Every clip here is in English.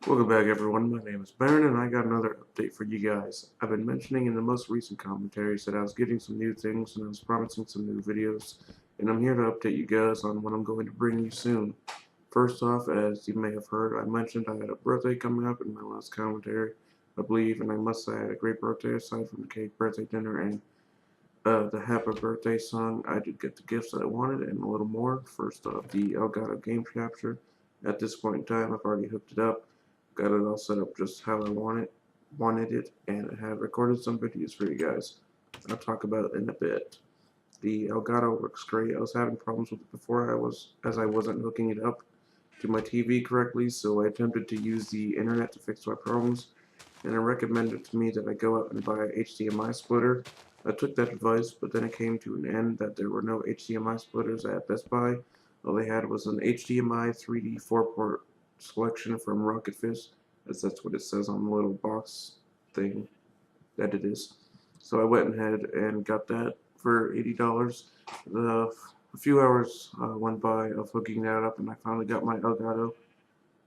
Welcome back everyone, my name is Baron and I got another update for you guys. I've been mentioning in the most recent commentaries that I was getting some new things and I was promising some new videos, and I'm here to update you guys on what I'm going to bring you soon. First off, as you may have heard, I mentioned I had a birthday coming up in my last commentary, I believe, and I must say I had a great birthday aside from the cake, birthday dinner, and the happy birthday song. I did get the gifts that I wanted and a little more. First off, the Elgato game capture. At this point in time, I've already hooked it up, got it all set up just how I wanted it, and I have recorded some videos for you guys. I'll talk about it in a bit. The Elgato works great. I was having problems with it before as I wasn't hooking it up to my TV correctly, so I attempted to use the internet to fix my problems, and it recommended to me that I go out and buy a HDMI splitter. I took that advice, but then it came to an end that there were no HDMI splitters at Best Buy. All they had was an HDMI 3D 4-port selection from Rocket Fist, as that's what it says on the little box thing that it is. So I went ahead and got that for $80. A few hours went by of hooking that up, and I finally got my Elgato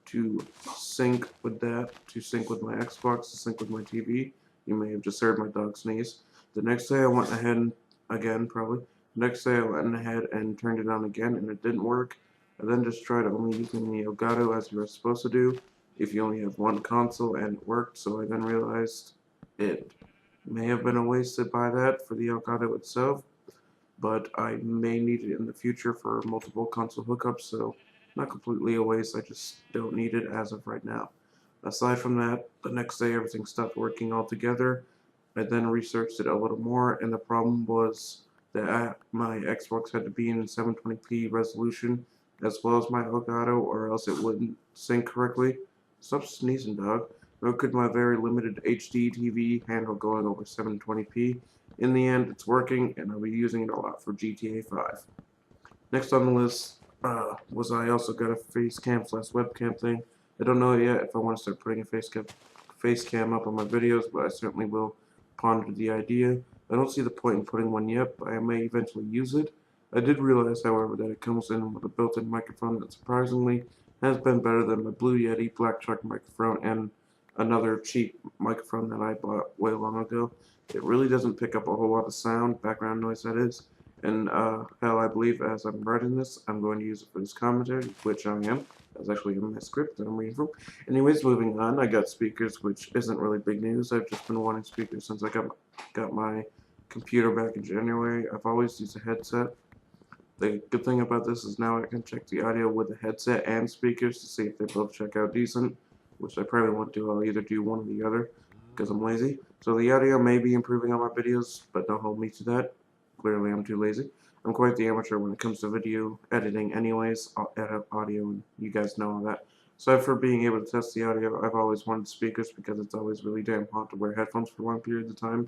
to sync with that, to sync with my Xbox, to sync with my TV. You may have just heard my dog sneeze. The next day I went ahead and, again probably, the next day I went ahead and turned it on again and it didn't work. I then just tried only using the Elgato as you're supposed to do if you only have one console, and it worked. So I then realized it may have been a waste to buy that for the Elgato itself, but I may need it in the future for multiple console hookups, so not completely a waste, I just don't need it as of right now. Aside from that, the next day everything stopped working altogether. I then researched it a little more, and the problem was that my Xbox had to be in 720p resolution as well as my Elgato, or else it wouldn't sync correctly. Stop sneezing, dog. Nor could my very limited HD TV handle going over 720p. In the end, it's working, and I'll be using it a lot for GTA 5. Next on the list was I also got a face cam slash webcam thing. I don't know yet if I want to start putting a face cam up on my videos, but I certainly will ponder the idea. I don't see the point in putting one yet, but I may eventually use it. I did realize, however, that it comes in with a built-in microphone that surprisingly has been better than my Blue Yeti Black Shark microphone and another cheap microphone that I bought way long ago. It really doesn't pick up a whole lot of sound, background noise that is, and hell, I believe as I'm writing this, I'm going to use it for this commentary, which I am. That's actually in my script that I'm reading from. Anyways, moving on, I got speakers, which isn't really big news. I've just been wanting speakers since I got my computer back in January. I've always used a headset. The good thing about this is now I can check the audio with the headset and speakers to see if they both check out decent, which I probably won't do. I'll either do one or the other because I'm lazy. So the audio may be improving on my videos, but don't hold me to that. Clearly I'm too lazy. I'm quite the amateur when it comes to video editing anyways. I'll edit audio, and you guys know all that. So for being able to test the audio, I've always wanted speakers because it's always really damn hot to wear headphones for long periods of time.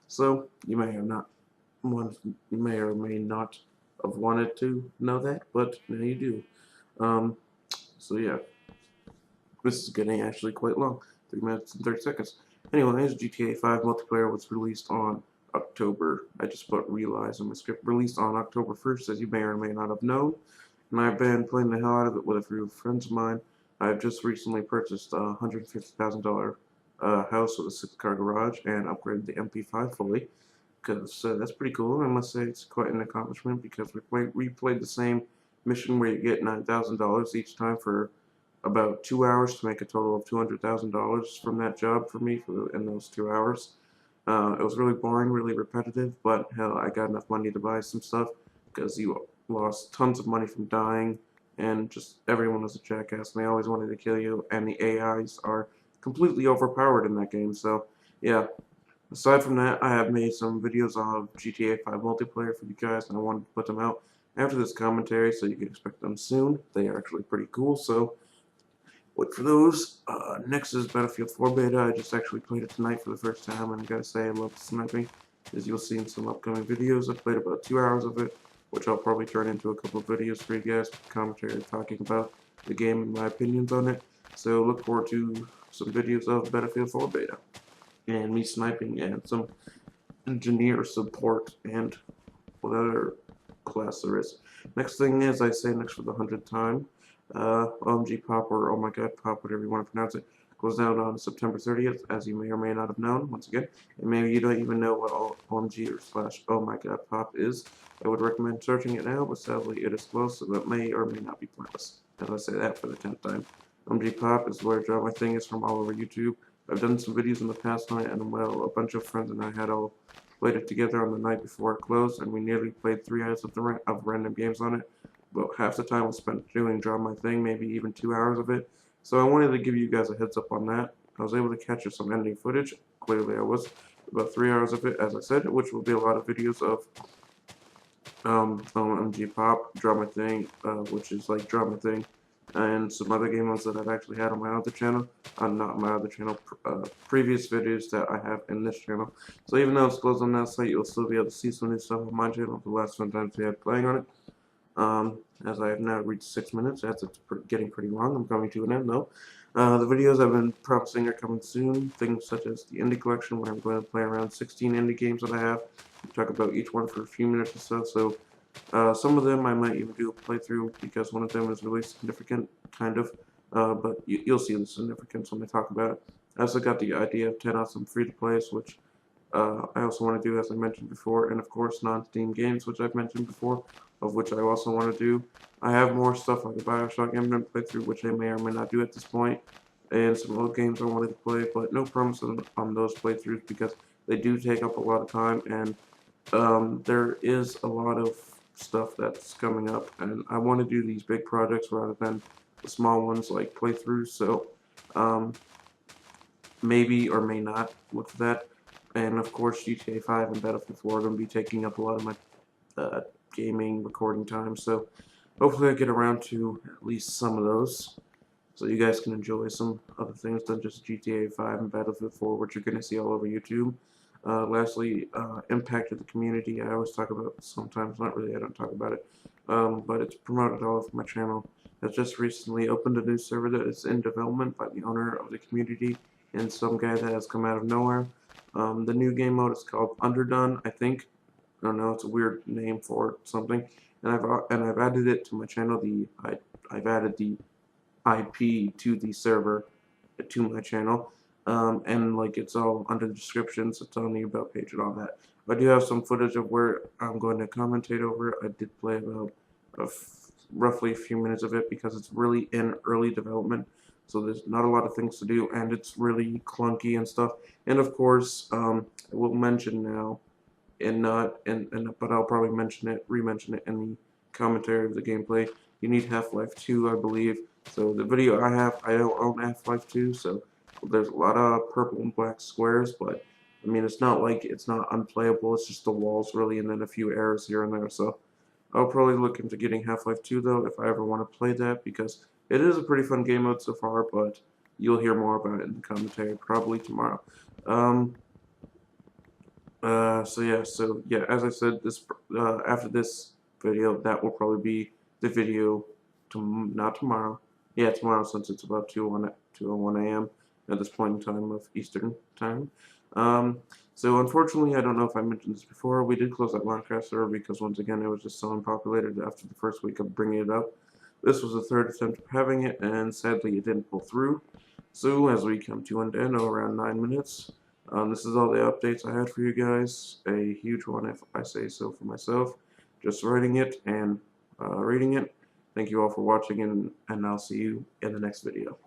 So you may or may not have wanted to know that, but now you do. So yeah, this is getting actually quite long, 3 minutes and 30 seconds. Anyways, GTA 5 multiplayer was released on October. I just put realize in my script. Released on October 1st, as you may or may not have known. And I've been playing the hell out of it with a few friends of mine. I've just recently purchased a $150,000 house with a 6-car garage and upgraded the MP5 fully. Because that's pretty cool. I must say it's quite an accomplishment because we played the same mission where you get $9,000 each time for about 2 hours to make a total of $200,000 from that job for me in those 2 hours. It was really boring, really repetitive, but hell, I got enough money to buy some stuff because you lost tons of money from dying, and just everyone was a jackass, and they always wanted to kill you, and the AIs are completely overpowered in that game, so yeah. Aside from that, I have made some videos of GTA 5 multiplayer for you guys, and I wanted to put them out after this commentary, so you can expect them soon. They are actually pretty cool, so look for those. Next is Battlefield 4 beta. I just actually played it tonight for the first time, and I gotta say I love the sniping, as you'll see in some upcoming videos. I played about 2 hours of it, which I'll probably turn into a couple of videos for you guys, commentary talking about the game and my opinions on it. So look forward to some videos of Battlefield 4 beta, and me sniping, and some engineer support, and what other class there is. Next thing is, I say next for the 100th time, OMG Pop, or Oh My God Pop, whatever you want to pronounce it, goes out on September 30th, as you may or may not have known, once again. And maybe you don't even know what OMG or slash Oh My God Pop is. I would recommend searching it now, but sadly it is closed, so that may or may not be pointless. As I say that for the 10th time. OMG Pop is where I draw my thing is from all over YouTube. I've done some videos in the past night, and well, a bunch of friends and I had all played it together on the night before it closed, and we nearly played 3 hours of random games on it. About half the time was spent doing Draw My Thing, maybe even 2 hours of it. So I wanted to give you guys a heads up on that. I was able to capture some ending footage. Clearly I was. About 3 hours of it, as I said, which will be a lot of videos of MG Pop, Draw My Thing, which is like Draw My Thing, and some other game modes that I've actually had on my other channel, not my other channel, previous videos that I have in this channel. So even though it's closed on that site, you'll still be able to see some new stuff on my channel. The last 1 time we had playing on it. As I have now reached 6 minutes, as it's getting pretty long, I'm coming to an end though. The videos I've been promising are coming soon, things such as the indie collection, where I'm going to play around 16 indie games that I have, talk about each one for a few minutes or so. Some of them I might even do a playthrough, because one of them is really significant, kind of, but you'll see the significance when I talk about it. I also got the idea of 10 awesome free-to-plays, which I also want to do, as I mentioned before, and of course non-Steam games, which I've mentioned before, of which I also want to do. I have more stuff like the Bioshock Infinite playthrough, which I may or may not do at this point, and some old games I wanted to play, but no promises on those playthroughs, because they do take up a lot of time, and there is a lot of stuff that's coming up, and I want to do these big projects rather than the small ones like playthroughs, so maybe or may not look for that. And of course GTA 5 and Battlefield 4 are going to be taking up a lot of my gaming recording time, so hopefully I get around to at least some of those, so you guys can enjoy some other things than just GTA 5 and Battlefield 4, which you're going to see all over YouTube. Lastly, impact of the community. I always talk about, sometimes, not really, I don't talk about it, but it's promoted all over my channel. I've just recently opened a new server that is in development by the owner of the community and some guy that has come out of nowhere. The new game mode is called Underdone, I think. I don't know, it's a weird name for something. And I've added it to my channel. I've added the IP to the server to my channel, and like it's all under the descriptions. It's on the about page and all that. I do have some footage of where I'm going to commentate over it. I did play about roughly a few minutes of it, because it's really in early development, so there's not a lot of things to do, and it's really clunky and stuff. And of course, I will mention now, and but I'll probably re-mention it in the commentary of the gameplay. You need Half-Life 2, I believe. So the video I don't own Half-Life 2, so there's a lot of purple and black squares, but I mean, it's not like it's not unplayable. It's just the walls really, and then a few errors here and there. So I'll probably look into getting Half-Life 2 though, if I ever want to play that, because it is a pretty fun game mode so far. But you'll hear more about it in the commentary probably tomorrow. So yeah, as I said, this after this video, that will probably be the video not tomorrow. Yeah, tomorrow, since it's about 2:01 a.m. at this point in time of Eastern time. So unfortunately, I don't know if I mentioned this before, we did close that Minecraft server because once again it was just so unpopulated after the first week of bringing it up. This was the third attempt of having it, and sadly it didn't pull through. So as we come to an end, around 9 minutes, this is all the updates I had for you guys. A huge one, if I say so for myself. Just writing it and reading it. Thank you all for watching, and I'll see you in the next video.